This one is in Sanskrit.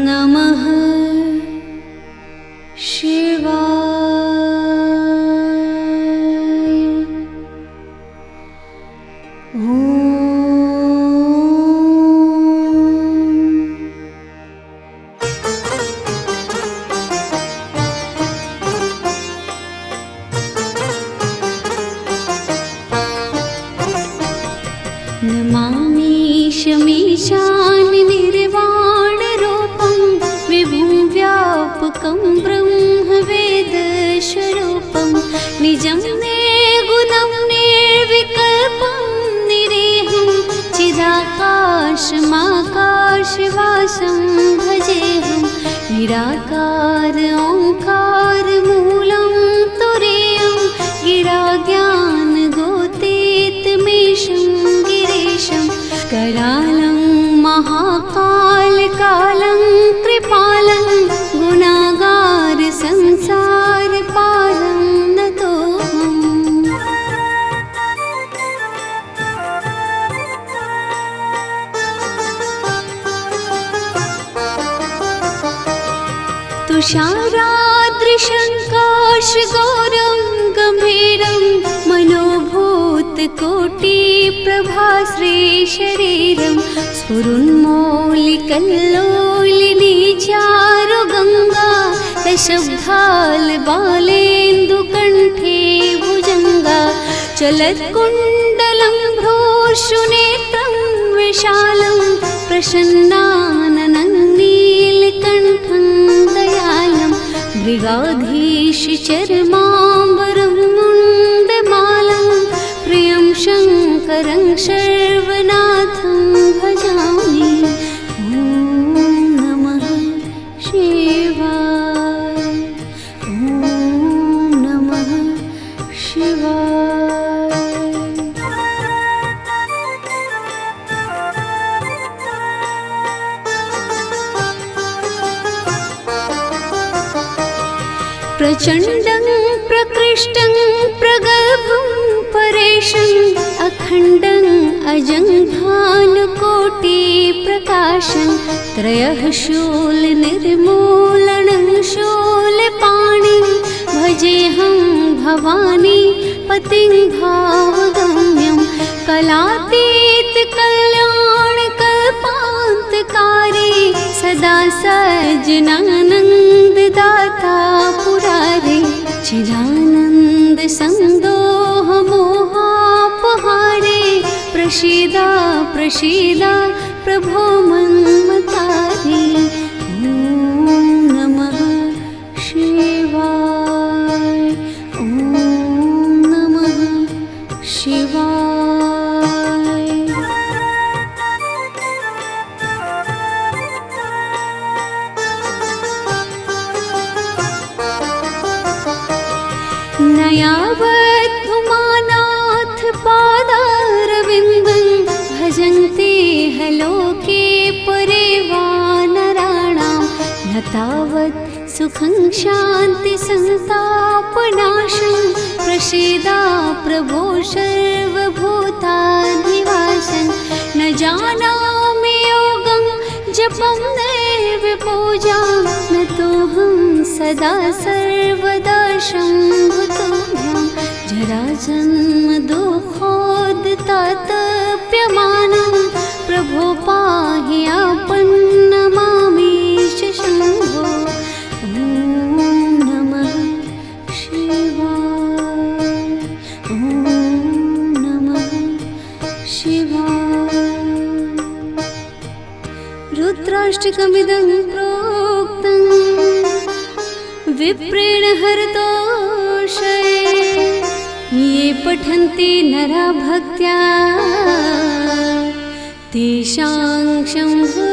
नमः शिवाय। नमामि शमीशान निर्वाणरूपं विभुं व्यापकं ब्रह्मवेदस्वरूपं निजं निर्गुणं निर्विकल्पं निरेहं चिदाकाशमाकाशवासं भजेऽहं निराकार ओंकार मूलं तुरीयं गिराज्ञानगोतेतमेशं गिरीशं करालं महाकालकालं कृपालं गुणागार संसारपालं नतोऽहम्। तुषाराद्रिशङ्काशगौरं गम्भीरं मनोभूतकोटिप्रभाश्रीशरीरं स्फुरन्मौलिकल्लोलिनी चारुगङ्गा दशब्दालबालेन्दुकण्ठे भुजङ्गा चलत्कुण्डलं भ्रूषुनेत्रं विशालं प्रसन्नाननं नीलकण्ठं दयालं मृगाधीशचर्माम्बरं मुण्डमालं प्रियं शङ्करं सर्वनाथं भजामि। ॐ नमः शिवाय। ॐ नमः शिवाय। प्रचण्डं प्रकृष्टं प्रगल्भं परेशं अखण्डं अजं भानुकोटिप्रकाशं त्रयः शूलनिर्मूलनं शूलपाणिं भजेऽहं भवानी पतिं भावगम्यं कलातीतकल्याणकल्पान्तकारी सदा सज्जनानन्ददाता पुरारे चिदानन्द संदोह मोहापहारे प्रसीदा प्रसीदा प्रभो मन्मतारे। ॐ नमः शिवाय। ॐ नमः शिवाय। नयावद्धुमानाथ पादारविन्दं भजन्ते हलोके परे वानराणां न तावत् सुखं शान्ति संतापनाशं प्रसीदा प्रभो सर्वभूताधिवासं न जानामि योगं जपं नैव पूजां न तोऽहं सदा सर्वदा शम्भुतोऽभ्यां जराजन्म दुःखोद्तातप्यमानं प्रभो पाहि आपन्नमामीश शम्भो। ॐ नमः शिवाय। ॐ नमः शिवाय। रुद्राष्टकमिदं प्रोक्तं विप्रेण हरतोषये ये पठन्ति नरा भक्त्या तेषां शम्भो